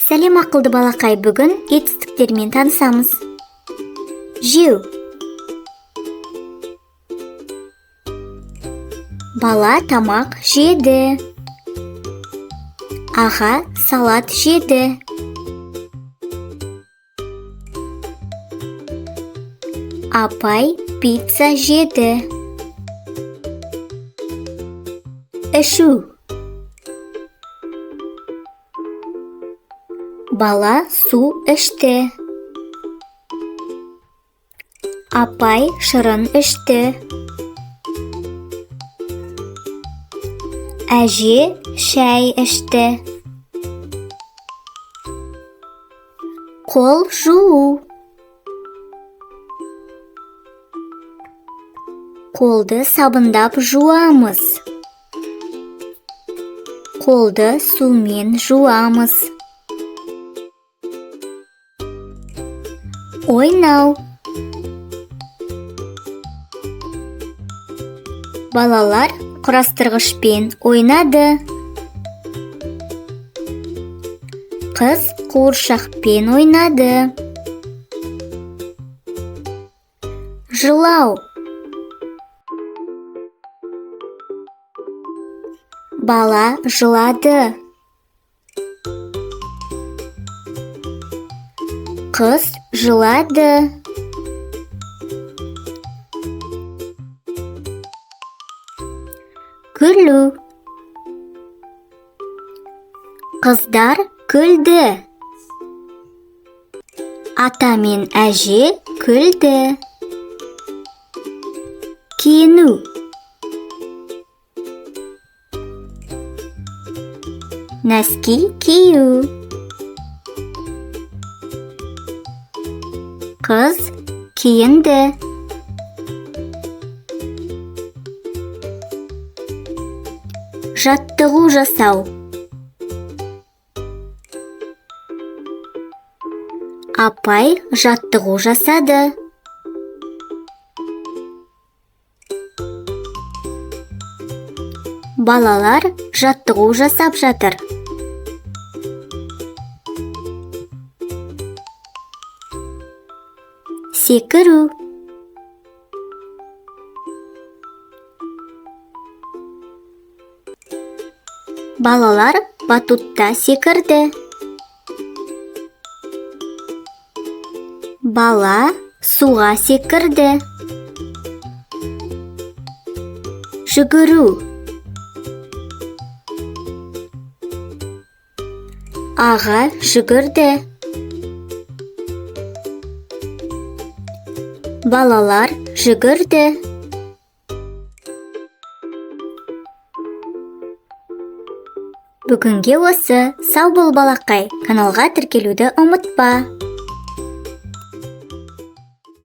Сәлем ақылды балақай, бүгін етістіктермен танысамыз. Жеу. Бала тамақ жеді. Аға салат жеді. Апай пицца жеді. Ішу. Бала су ішті. Апай шырын ішті. Әже шәй ішті. Қол жуу. Қолды сабындап жуамыз. Қолды сумен жуамыз. Ойнау. Балалар құрастырғышпен ойнады. Қыз қуыршақпен ойнады. Жылау. Бала жылады. Қыз жылады. Күлу. Қыздар күлді. Ата мен әже күлді. Киіну. Нәски кию. Қыз киінді. Жаттығу жасау. Апай жаттығу жасады. Балалар жаттығу жасап жатыр. Секіру. Балалар батутта секірді. Бала суға секірді. Жүгіру. Аға жүгірді. Балалар жүгірді. Бүгінге осы. Сау бол балақай. Каналға тіркелуді ұмытпа.